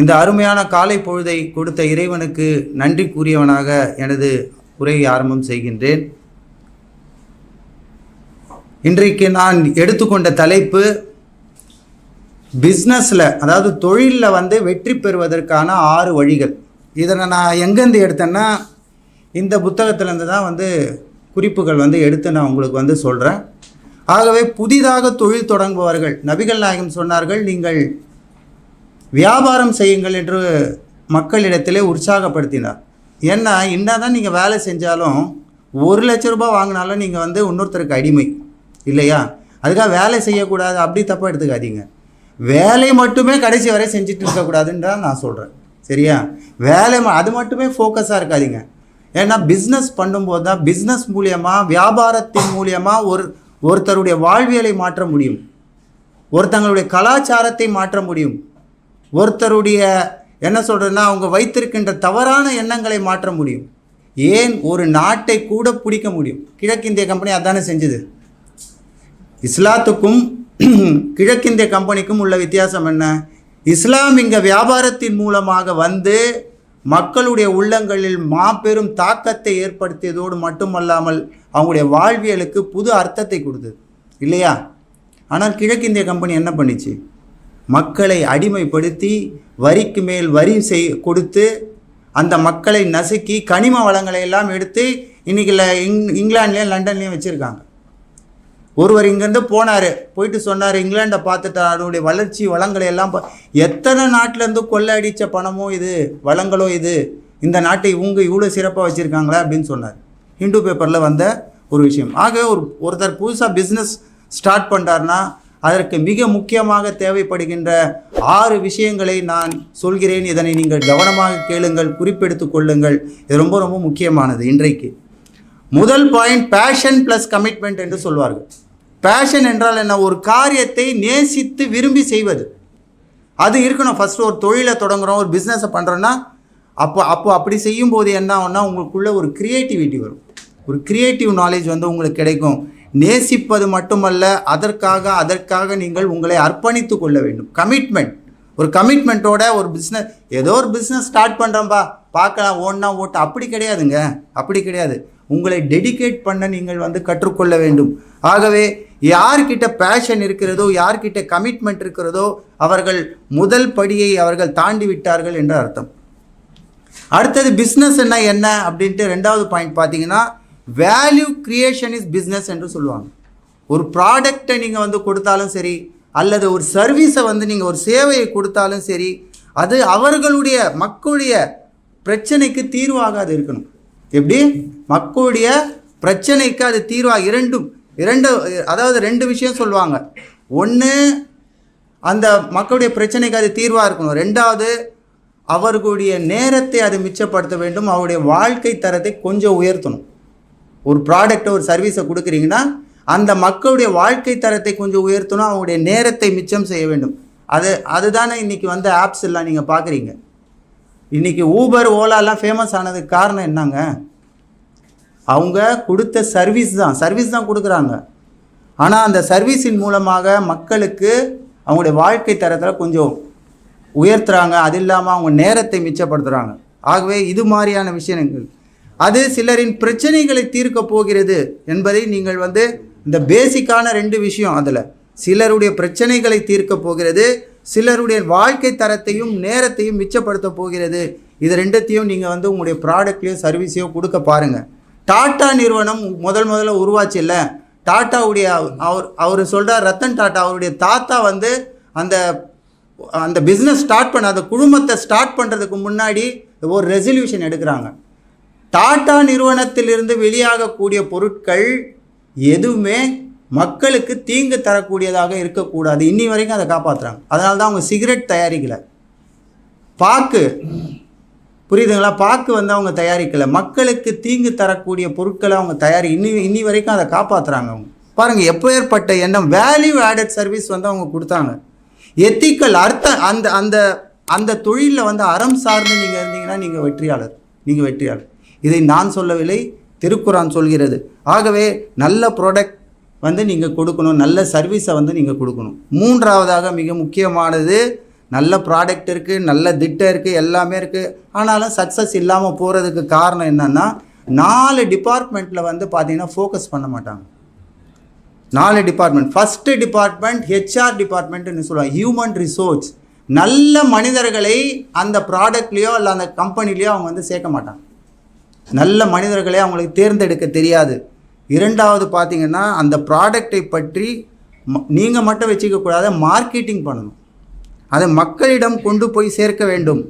இந்த அருமையான காலை பொழுதை கொடுத்த இறைவனுக்கு நன்றி கூறியவனாக எனது உரையை ஆரம்பம் செய்கின்றேன். இன்றைக்கு நான் எடுத்துக்கொண்ட தலைப்பு பிஸ்னஸில், அதாவது தொழிலில் வெற்றி பெறுவதற்கான 6 வழிகள். இதை நான் எங்கேருந்து எடுத்தேன்னா இந்த புத்தகத்திலேருந்து தான் குறிப்புகள் எடுத்து நான் உங்களுக்கு சொல்கிறேன். ஆகவே புதிதாக தொழில் தொடங்குபவர்கள், நபிகள் நாயகம் சொன்னார்கள், நீங்கள் வியாபாரம் செய்யுங்கள் என்று மக்களிடத்திலே உற்சாகப்படுத்தினார். ஏன்னா என்னதான் நீங்கள் வேலை செஞ்சாலும் 1 லட்ச ரூபாய் வாங்கினாலும் நீங்கள் இன்னொருத்தருக்கு அடிமை இல்லையா? அதுக்காக வேலை செய்யக்கூடாது அப்படி தப்பாக எடுத்துக்காதீங்க. வேலை மட்டுமே கடைசி வரை செஞ்சுட்டு இருக்கக்கூடாதுன்னு தான் நான் சொல்கிறேன். சரியா? வேலை அது மட்டுமே ஃபோக்கஸாக இருக்காதீங்க. ஏன்னா பிஸ்னஸ் பண்ணும்போது தான் பிஸ்னஸ் மூலியமாக, வியாபாரத்தின் மூலியமாக ஒருத்தருடைய வாழ்வியலை மாற்ற முடியும், ஒருத்தங்களுடைய கலாச்சாரத்தை மாற்ற முடியும், ஒருத்தருடைய என்ன சொல்கிறதுன்னா அவங்க வைத்திருக்கின்ற தவறான எண்ணங்களை மாற்ற முடியும், ஏன் ஒரு நாட்டை கூட பிடிக்க முடியும். கிழக்கிந்திய கம்பெனி அதானே செஞ்சுது. இஸ்லாத்துக்கும் கிழக்கிந்திய கம்பெனிக்கும் உள்ள வித்தியாசம் என்ன? இஸ்லாம் இங்கே வியாபாரத்தின் மூலமாக மக்களுடைய உள்ளங்களில் மாபெரும் தாக்கத்தை ஏற்படுத்தியதோடு மட்டுமல்லாமல் அவங்களுடைய வாழ்வியலுக்கு புது அர்த்தத்தை கொடுத்தது இல்லையா? ஆனால் கிழக்கிந்திய கம்பெனி என்ன பண்ணிச்சு? மக்களை அடிமைப்படுத்தி வரிக்கு மேல் வரி கொடுத்து அந்த மக்களை நசுக்கி கனிம வளங்களை எல்லாம் எடுத்து இன்றைக்கி இங்கிலாந்துலேயும் லண்டன்லேயும் வச்சுருக்காங்க. ஒருவர் இங்கேருந்து போயிட்டு சொன்னார், இங்கிலாண்டை பார்த்துட்டு அதனுடைய வளர்ச்சி வளங்களை எல்லாம் எத்தனை நாட்டிலேருந்து கொள்ளை அடித்த பணமோ இது, வளங்களோ இது, இந்த நாட்டை இவ்வளோ சிறப்பாக வச்சுருக்காங்களா அப்படின்னு சொன்னார். ஹிந்து பேப்பரில் வந்த ஒரு விஷயம். ஆகவே ஒருத்தர் புதுசாக பிஸ்னஸ் ஸ்டார்ட் பண்ணுறாருன்னா அதற்கு மிக முக்கியமாக தேவைப்படுகின்ற 6 விஷயங்களை நான் சொல்கிறேன். இதனை நீங்கள் கவனமாக கேளுங்கள், குறிப்பெடுத்து கொள்ளுங்கள். இது ரொம்ப ரொம்ப முக்கியமானது. இன்றைக்கு முதல் பாயிண்ட் பேஷன் ப்ளஸ் கமிட்மெண்ட் என்று சொல்வார்கள். பேஷன் என்றால் என்ன? ஒரு காரியத்தை நேசித்து விரும்பி செய்வது, அது இருக்கணும். ஃபஸ்ட்டு ஒரு தொழிலை தொடங்குகிறோம், ஒரு பிஸ்னஸை பண்ணுறோன்னா அப்படி செய்யும்போது என்ன ஆகும்னா உங்களுக்குள்ளே ஒரு க்ரியேட்டிவிட்டி வரும், ஒரு க்ரியேட்டிவ் நாலேஜ் உங்களுக்கு கிடைக்கும். நேசிப்பது மட்டுமல்ல, அதற்காக நீங்கள் உங்களை அர்ப்பணித்து கொள்ள வேண்டும். கமிட்மெண்ட், ஒரு கமிட்மெண்ட்டோட ஒரு பிஸ்னஸ், ஏதோ ஒரு பிஸ்னஸ் ஸ்டார்ட் பண்ணுறோம்பா பார்க்கலாம் ஓடனா ஓட்ட, அப்படி கிடையாதுங்க, அப்படி கிடையாது. உங்களை டெடிகேட் பண்ண நீங்கள் கற்றுக்கொள்ள வேண்டும். ஆகவே யார்கிட்ட பேஷன் இருக்கிறதோ, யார்கிட்ட கமிட்மெண்ட் இருக்கிறதோ அவர்கள் முதல் படியை அவர்கள் தாண்டி விட்டார்கள் என்று அர்த்தம். அடுத்தது பிஸ்னஸ் என்ன அப்படின்ட்டு 2வது பாயிண்ட் பார்த்தீங்கன்னா வேல்யூ கிரியேஷன் இஸ் பிஸ்னஸ் என்று சொல்லுவாங்க. ஒரு ப்ராடக்டை நீங்கள் கொடுத்தாலும் சரி, அல்லது ஒரு சர்வீஸை நீங்கள் ஒரு சேவையை கொடுத்தாலும் சரி, அது அவர்களுடைய மக்களுடைய பிரச்சனைக்கு தீர்வாக அது இருக்கணும். எப்படி? மக்களுடைய பிரச்சனைக்கு அது தீர்வாக அதாவது 2 விஷயம் சொல்லுவாங்க. ஒன்று, அந்த மக்களுடைய பிரச்சனைக்கு அது தீர்வாக இருக்கணும். 2வது, அவர்களுடைய நேரத்தை அது மிச்சப்படுத்த வேண்டும், அவருடைய வாழ்க்கை தரத்தை கொஞ்சம் உயர்த்தணும். ஒரு ப்ராடக்டை, ஒரு சர்வீஸை கொடுக்குறீங்கன்னா அந்த மக்களுடைய வாழ்க்கை தரத்தை கொஞ்சம் உயர்த்தணும், அவங்களுடைய நேரத்தை மிச்சம் செய்ய வேண்டும். அதுதானே இன்றைக்கி ஆப்ஸ் எல்லாம் நீங்கள் பார்க்குறீங்க. இன்றைக்கி ஊபர், ஓலாலாம் ஃபேமஸ் ஆனதுக்கு காரணம் என்னங்க? அவங்க கொடுத்த சர்வீஸ் தான் கொடுக்குறாங்க. ஆனால் அந்த சர்வீஸின் மூலமாக மக்களுக்கு அவங்களுடைய வாழ்க்கை தரத்தில் கொஞ்சம் உயர்த்துறாங்க, அது இல்லாமல் அவங்க நேரத்தை மிச்சப்படுத்துகிறாங்க. ஆகவே இது மாதிரியான விஷயங்கள் அது சிலரின் பிரச்சனைகளை தீர்க்க போகிறது என்பதை நீங்கள் இந்த பேசிக்கான 2 விஷயம், அதில் சிலருடைய பிரச்சனைகளை தீர்க்க போகிறது, சிலருடைய வாழ்க்கை தரத்தையும் நேரத்தையும் மிச்சப்படுத்த போகிறது. இது 2த்தையும் நீங்கள் உங்களுடைய ப்ராடக்ட்லேயோ சர்வீஸையோ கொடுக்க பாருங்கள். டாட்டா நிறுவனம் முதல்ல உருவாச்சு இல்லை? டாட்டாவுடைய அவர் சொல்கிறார், ரத்தன் டாட்டா, அவருடைய தாத்தா அந்த பிஸ்னஸ் ஸ்டார்ட் பண்ண, அந்த குழுமத்தை ஸ்டார்ட் பண்ணுறதுக்கு முன்னாடி ஒரு ரெசல்யூஷன் எடுக்கிறாங்க. டாட்டா நிறுவனத்திலிருந்து வெளியாகக்கூடிய பொருட்கள் எதுவுமே மக்களுக்கு தீங்கு தரக்கூடியதாக இருக்கக்கூடாது. இன்னி வரைக்கும் அதை காப்பாற்றுறாங்க. அதனால தான் அவங்க சிகரெட் தயாரிக்கலை, பாக்கு, புரியுதுங்களா? பாக்கு அவங்க தயாரிக்கலை. மக்களுக்கு தீங்கு தரக்கூடிய பொருட்களை அவங்க இன்னி வரைக்கும் அதை காப்பாற்றுறாங்க. அவங்க பாருங்கள் எப்பேற்பட்ட எண்ணம். வேல்யூ ஆடட் சர்வீஸ் அவங்க கொடுத்தாங்க. எத்திக்கல் அர்த்தம், அந்த தொழிலில் அறம் சார்ந்து நீங்கள் இருந்தீங்கன்னா நீங்கள் வெற்றியாளர். இதை நான் சொல்லவில்லை, திருக்குரான் சொல்கிறது. ஆகவே நல்ல ப்ராடக்ட் நீங்கள் கொடுக்கணும், நல்ல சர்வீஸை நீங்கள் கொடுக்கணும். 3வதாக மிக முக்கியமானது நல்ல ப்ராடக்ட் இருக்குது, நல்ல திட்டம் இருக்குது, எல்லாமே இருக்குது. ஆனாலும் சக்ஸஸ் இல்லாமல் போகிறதுக்கு காரணம் என்னென்னா 4 டிபார்ட்மெண்ட்டில் வந்து பார்த்திங்கன்னா ஃபோக்கஸ் பண்ண மாட்டாங்க. 4 டிபார்ட்மெண்ட். ஃபஸ்ட்டு டிபார்ட்மெண்ட் ஹெச்ஆர் டிபார்ட்மெண்ட்டுன்னு சொல்லுவாங்க, ஹியூமன் ரிசோர்ஸ். நல்ல மனிதர்களை அந்த ப்ராடக்ட்லேயோ இல்லை அந்த கம்பெனிலேயோ அவங்க வந்து சேர்க்க மாட்டாங்க. நல்ல மனிதர்களை அவங்களுக்கு தேர்ந்தெடுக்க தெரியாது. 2வது பார்த்திங்கன்னா அந்த ப்ராடக்டை பற்றி நீங்கள் மட்டும் வச்சுக்கக்கூடாது, மார்க்கெட்டிங் பண்ணணும். அதை மக்களிடம் கொண்டு போய் சேர்க்க வேண்டும்.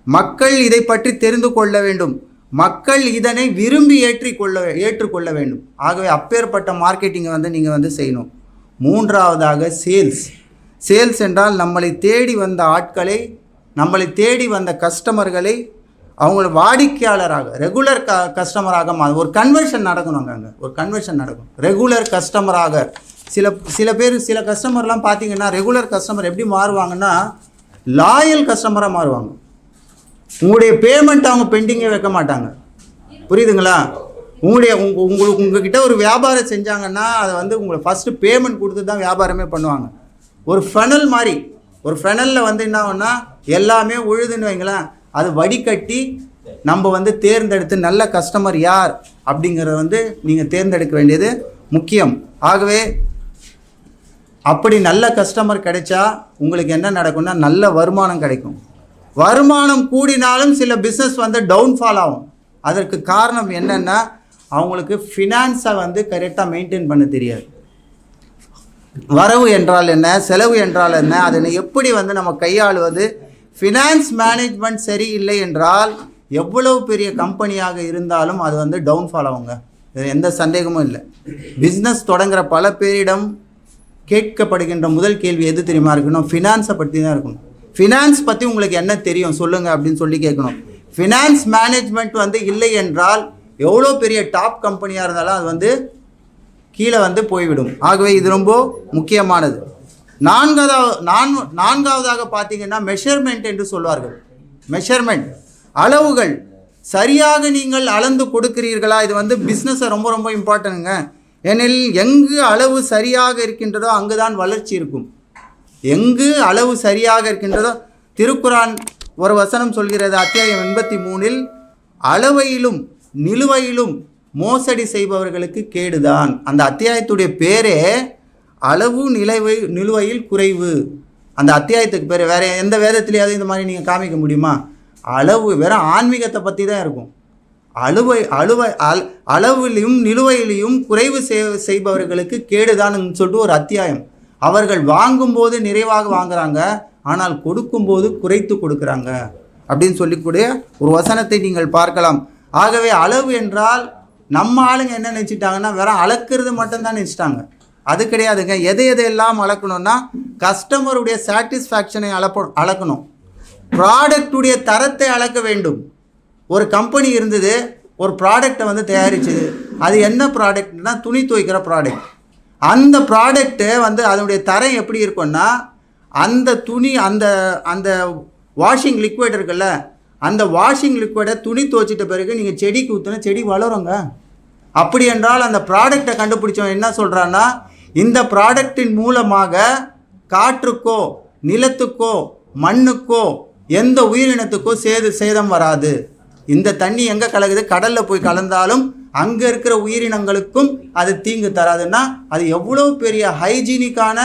மக்கள் இதை பற்றி தெரிந்து கொள்ள வேண்டும். மக்கள் இதனை விரும்பி ஏற்றுக்கொள்ள வேண்டும். ஆகவே அப்பேற்பட்ட மார்க்கெட்டிங்கை வந்து நீங்கள் வந்து செய்யணும். 3வதாக சேல்ஸ் என்றால் நம்மளை தேடி வந்த ஆட்களை, நம்மளை தேடி வந்த கஸ்டமர்களை அவங்கள வாடிக்கையாளராக ரெகுலர் கஸ்டமராக ஒரு கன்வர்ஷன் நடக்கணும். அங்கே ஒரு கன்வர்ஷன் நடக்கும். ரெகுலர் கஸ்டமராக சில பேர் சில கஸ்டமர்லாம் பார்த்தீங்கன்னா ரெகுலர் கஸ்டமர் எப்படி மாறுவாங்கன்னா லாயல் கஸ்டமராக மாறுவாங்க. உங்களுடைய பேமெண்ட் அவங்க பெண்டிங்கே வைக்க மாட்டாங்க. புரியுதுங்களா? உங்ககிட்ட ஒரு வியாபாரம் செஞ்சாங்கன்னா அதை வந்து உங்களை ஃபஸ்ட்டு பேமெண்ட் கொடுத்து தான் வியாபாரமே பண்ணுவாங்க. ஒரு ஃபனல் மாதிரி, ஒரு ஃபனலில் வந்து என்ன ஆகும்னா எல்லாமே உழுதுன்னு வைங்களேன், அது வடிகட்டி நம்ம வந்து தேர்ந்தெடுத்து நல்ல கஸ்டமர் யார் அப்படிங்கிறத வந்து நீங்கள் தேர்ந்தெடுக்க வேண்டியது முக்கியம். ஆகவே அப்படி நல்ல கஸ்டமர் கிடைச்சா உங்களுக்கு என்ன நடக்கும்னா நல்ல வருமானம் கிடைக்கும். வருமானம் கூடினாலும் சில பிஸ்னஸ் வந்து டவுன்ஃபால் ஆகும். அதற்கு காரணம் என்னென்னா அவங்களுக்கு ஃபினான்ஸை வந்து கரெக்டாக மெயின்டைன் பண்ண தெரியாது. வரவு என்றால் என்ன, செலவு என்றால் என்ன, அதனை எப்படி வந்து நம்ம கையாளுவது. ஃபினான்ஸ் மேனேஜ்மெண்ட் சரியில்லை என்றால் எவ்வளவு பெரிய கம்பெனியாக இருந்தாலும் அது வந்து டவுன்ஃபால் ஆகுங்க. இது எந்த சந்தேகமும் இல்லை. பிஸ்னஸ் தொடங்குகிற பல பேரிடம் கேட்கப்படுகின்ற முதல் கேள்வி எது தெரியுமா இருக்கணும்? ஃபினான்ஸை பற்றி தான் இருக்கணும். ஃபினான்ஸ் பற்றி உங்களுக்கு என்ன தெரியும் சொல்லுங்கள் அப்படின்னு சொல்லி கேட்கணும். ஃபினான்ஸ் மேனேஜ்மெண்ட் வந்து இல்லை என்றால் எவ்வளோ பெரிய டாப் கம்பெனியாக இருந்தாலும் அது வந்து கீழே வந்து போய்விடும். ஆகவே இது ரொம்ப முக்கியமானது. நான்காவதாக பார்த்தீங்கன்னா மெஷர்மெண்ட் என்று சொல்வார்கள். மெஷர்மெண்ட், அளவுகள் சரியாக நீங்கள் அளந்து கொடுக்கிறீர்களா? இது வந்து பிஸ்னஸை ரொம்ப ரொம்ப இம்பார்ட்டன்ட்டுங்க. ஏனெனில் எங்கு அளவு சரியாக இருக்கின்றதோ அங்கு தான் வளர்ச்சி இருக்கும். எங்கு அளவு சரியாக இருக்கின்றதோ, திருக்குரான் ஒரு வசனம் சொல்கிறது, அத்தியாயம் 83, அளவையிலும் நிலுவையிலும் மோசடி செய்பவர்களுக்கு கேடுதான். அந்த அத்தியாயத்துடைய பேரே அளவு நிலுவையில் குறைவு. அந்த அத்தியாயத்துக்கு பேர் வேறு எந்த வேதத்திலேயாவது இந்த மாதிரி நீங்கள் காமிக்க முடியுமா? அளவு வேறு ஆன்மீகத்தை பற்றி தான் இருக்கும். அளவிலையும் நிலுவையிலையும் குறைவு செய்பவர்களுக்கு கேடுதான்னு சொல்லிட்டு ஒரு அத்தியாயம். அவர்கள் வாங்கும்போது நிறைவாக வாங்குறாங்க, ஆனால் கொடுக்கும்போது குறைத்து கொடுக்குறாங்க அப்படின்னு சொல்லிக்கூடிய ஒரு வசனத்தை நீங்கள் பார்க்கலாம். ஆகவே அளவு என்றால் நம்ம ஆளுங்க என்ன நினச்சிட்டாங்கன்னா வேற அளக்கிறது மட்டும்தான் நினச்சிட்டாங்க. அது கிடையாதுங்க. எதையெல்லாம் அளக்கணும்னா கஸ்டமருடைய சாட்டிஸ்ஃபேக்ஷனை அளக்கணும். ப்ராடக்டுடைய தரத்தை அளக்க வேண்டும். ஒரு கம்பெனி இருந்தது, ஒரு ப்ராடக்டை வந்து தயாரிச்சது. அது என்ன ப்ராடக்ட்னா துணி துவைக்கிற ப்ராடக்ட். அந்த ப்ராடக்ட்டு வந்து அதனுடைய தரம் எப்படி இருக்குன்னா அந்த துணி அந்த வாஷிங் லிக்விட் இருக்குல்ல, அந்த வாஷிங் லிக்விடை துணி துவைச்சிட்ட பிறகு நீங்கள் செடிக்கு ஊற்றினா செடி வளருங்க. அப்படி என்றால் அந்த ப்ராடக்டை கண்டுபிடிச்சவன் என்ன சொல்கிறான்னா இந்த ப்ராடக்டின் மூலமாக காற்றுக்கோ நிலத்துக்கோ மண்ணுக்கோ எந்த உயிரினத்துக்கோ சேதம் வராது. இந்த தண்ணி எங்கே கலகுது, கடலில் போய் கலந்தாலும் அங்கே இருக்கிற உயிரினங்களுக்கும் அது தீங்கு தராதுன்னா அது எவ்வளோ பெரிய ஹைஜீனிக்கான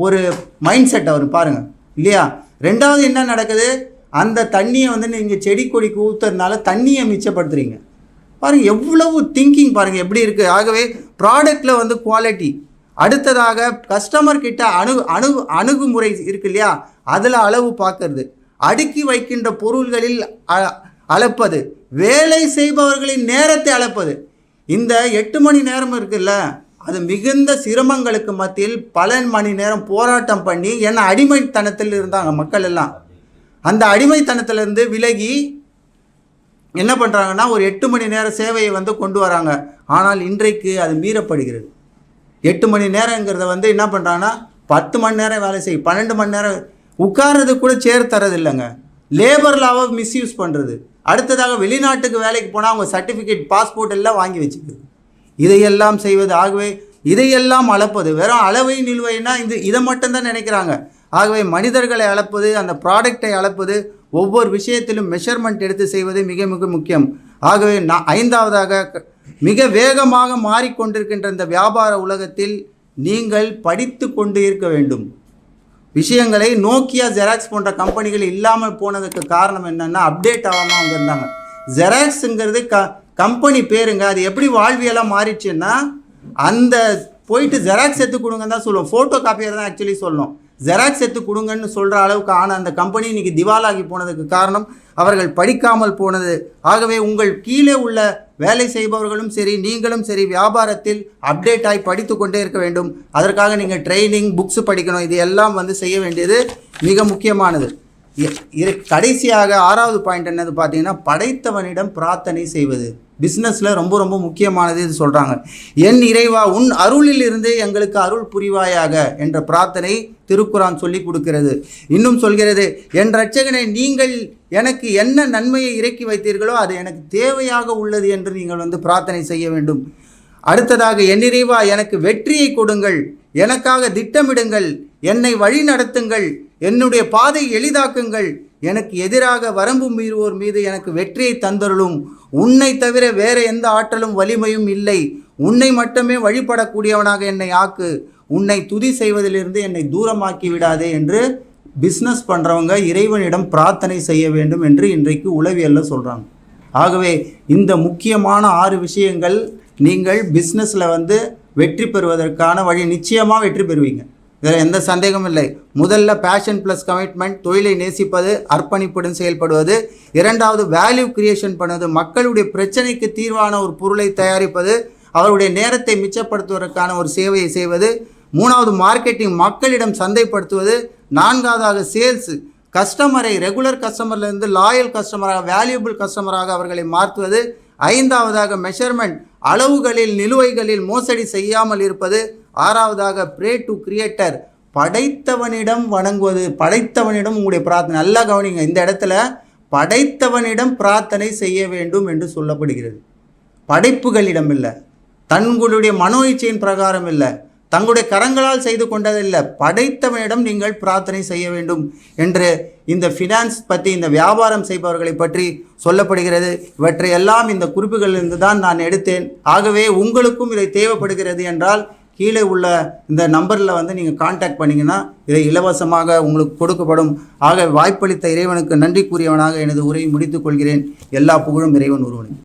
ஒரு மைண்ட் செட் அவர் பாருங்கள் இல்லையா? 2வது என்ன நடக்குது, அந்த தண்ணியை வந்து நீங்கள் செடி கொடிக்கு ஊற்றுறதுனால தண்ணியை மிச்சப்படுத்துறீங்க. பாருங்கள் எவ்வளவு திங்கிங் பாருங்கள் எப்படி இருக்குது. ஆகவே ப்ராடக்டில் வந்து குவாலிட்டி. அடுத்ததாக கஸ்டமர்கிட்ட அணுகுமுறை இருக்கு இல்லையா, அதில் அளவு பார்க்கறது, அடுக்கி வைக்கின்ற பொருள்களில் அளப்பது, வேலை செய்பவர்களின் நேரத்தை அளப்பது. இந்த 8 மணி நேரம் இருக்குல்ல, அது மிகுந்த சிரமங்களுக்கு மத்தியில் பல மணி நேரம் போராட்டம் பண்ணி என்ன அடிமைத்தனத்தில் இருந்தாங்க மக்கள் எல்லாம். அந்த அடிமைத்தனத்திலிருந்து விலகி என்ன பண்ணுறாங்கன்னா ஒரு 8 மணி நேர சேவையை வந்து கொண்டு வராங்க. ஆனால் இன்றைக்கு அது மீறப்படுகிறது. 8 மணி நேரங்கிறத வந்து என்ன பண்ணுறாங்கன்னா 10 மணி நேரம் வேலை செய்யும், 12 மணி நேரம் உட்கார்றது கூட சேர் தரது இல்லைங்க. லேபர் லாவை மிஸ்யூஸ் பண்ணுறது. அடுத்ததாக வெளிநாட்டுக்கு வேலைக்கு போனால் அவங்க சர்டிஃபிகேட் பாஸ்போர்ட் எல்லாம் வாங்கி வச்சுக்கிறது. இதையெல்லாம் செய்வது. ஆகவே இதையெல்லாம் அளப்பது. வெறும் அளவை நிலுவைனா இதை மட்டும்தான் நினைக்கிறாங்க. ஆகவே மனிதர்களை அளப்பது, அந்த ப்ராடக்டை அளப்பது, ஒவ்வொரு விஷயத்திலும் மெஷர்மெண்ட் எடுத்து செய்வது மிக மிக முக்கியம். ஆகவே ஐந்தாவதாக, மிக வேகமாக மாறிக்கொண்டிருக்கின்ற இந்த வியாபார உலகத்தில் நீங்கள் படித்து கொண்டு இருக்க வேண்டும். விஷயங்களை நோக்கியா, ஜெராக்ஸ் போன்ற கம்பெனிகள் இல்லாமல் போனதுக்கு காரணம் என்னென்னா, அப்டேட் ஆகாமல் அவங்க இருந்தாங்க. ஜெராக்ஸுங்கிறது கம்பெனி பேருங்க. அது எப்படி வாழ்வியெல்லாம் மாறிடுச்சுன்னா, அந்த போயிட்டு ஜெராக்ஸ் எடுத்து கொடுங்கன்னு தான் சொல்லுவோம். ஃபோட்டோ காப்பியர் தான் ஆக்சுவலி சொல்லணும். ஜெராக்ஸ் எடுத்து கொடுங்கன்னு சொல்கிற அளவுக்கு ஆன அந்த கம்பெனி இன்றைக்கி திவாலாகி போனதுக்கு காரணம் அவர்கள் படிக்காமல் போனது. ஆகவே உங்கள் கீழே உள்ள வேலை செய்பவர்களும் சரி, நீங்களும் சரி, வியாபாரத்தில் அப்டேட் ஆகி படித்து கொண்டே இருக்க வேண்டும். அதற்காக நீங்கள் ட்ரைனிங், புக்ஸ் படிக்கணும். இது எல்லாம் செய்ய வேண்டியது மிக முக்கியமானது. கடைசியாக 6வது பாயிண்ட் என்னது பார்த்தீங்கன்னா, படைத்தவனிடம் பிரார்த்தனை செய்வது. பிஸ்னஸில் ரொம்ப ரொம்ப முக்கியமானது. இது சொல்கிறாங்க, என் இறைவா உன் அருளில் இருந்து எங்களுக்கு அருள் புரிவாயாக என்ற பிரார்த்தனை திருக்குரான் சொல்லி கொடுக்கிறது. இன்னும் சொல்கிறது, என் இரட்சகனை நீங்கள் எனக்கு என்ன நன்மையை இறக்கி வைத்தீர்களோ அது எனக்கு தேவையாக உள்ளது என்று நீங்கள் பிரார்த்தனை செய்ய வேண்டும். அடுத்ததாக, என் இறைவா எனக்கு வெற்றியை கொடுங்கள், எனக்காக திட்டமிடுங்கள், என்னை வழி நடத்துங்கள், என்னுடைய பாதை எளிதாக்குங்கள், எனக்கு எதிராக வரம்பு மீறுவோர் மீது எனக்கு வெற்றியை தந்தருளும், உன்னை தவிர வேறு எந்த ஆற்றலும் வலிமையும் இல்லை, உன்னை மட்டுமே வழிபடக்கூடியவனாக என்னை ஆக்கு, உன்னை துதி செய்வதிலிருந்து என்னை தூரமாக்கி விடாதே என்று பிஸ்னஸ் பண்ணுறவங்க இறைவனிடம் பிரார்த்தனை செய்ய வேண்டும் என்று இன்றைக்கு உளவியலில் சொல்கிறாங்க. ஆகவே இந்த முக்கியமான 6 விஷயங்கள் நீங்கள் பிஸ்னஸில் வெற்றி பெறுவதற்கான வழி. நிச்சயமாக வெற்றி பெறுவீங்க, இதில் எந்த சந்தேகமும் இல்லை. முதல்ல பேஷன் ப்ளஸ் கமிட்மெண்ட், தொழிலை நேசிப்பது, அர்ப்பணிப்புடன் செயல்படுவது. 2வது வேல்யூ கிரியேஷன் பண்ணுவது, மக்களுடைய பிரச்சனைக்கு தீர்வான ஒரு பொருளை தயாரிப்பது, அவருடைய நேரத்தை மிச்சப்படுத்துவதற்கான ஒரு சேவையை செய்வது. 3வது மார்க்கெட்டிங், மக்களிடம் சந்தைப்படுத்துவது. 4வதாக சேல்ஸ், கஸ்டமரை ரெகுலர் கஸ்டமர்லேருந்து லாயல் கஸ்டமராக, வேல்யூபிள் கஸ்டமராக அவர்களை மாற்றுவது. 5வதாக மெஷர்மெண்ட், அளவுகளில் நிலுவைகளில் மோசடி செய்யாமல் இருப்பது. 6வதாக ப்ரே டு கிரியேட்டர், படைத்தவனிடம் வணங்குவது. படைத்தவனிடம் உங்களுடைய பிரார்த்தனை, நல்லா கவனிங்க, இந்த இடத்துல படைத்தவனிடம் பிரார்த்தனை செய்ய வேண்டும் என்று சொல்லப்படுகிறது. படைப்புகளிடம் இல்லை, தங்களுடைய மனோ இச்சையின் பிரகாரம் இல்லை, தங்களுடைய கரங்களால் செய்து கொண்டதில்லை, படைத்தவனிடம் நீங்கள் பிரார்த்தனை செய்ய வேண்டும் என்று இந்த ஃபினான்ஸ் பற்றி, இந்த வியாபாரம் செய்பவர்களை பற்றி சொல்லப்படுகிறது. இவற்றையெல்லாம் இந்த குறிப்புகளிலிருந்து தான் நான் எடுத்தேன். ஆகவே உங்களுக்கும் இதை தேவைப்படுகிறது என்றால் கீழே உள்ள இந்த நம்பரில் நீங்கள் காண்டாக்ட் பண்ணிங்கன்னா இதை இலவசமாக உங்களுக்கு கொடுக்கப்படும். ஆக வாய்ப்பளித்த இறைவனுக்கு நன்றி கூறியவனாக எனது உரையை முடித்துக் கொள்கிறேன். எல்லா புகழும் இறைவன் ஒருவனுக்கு.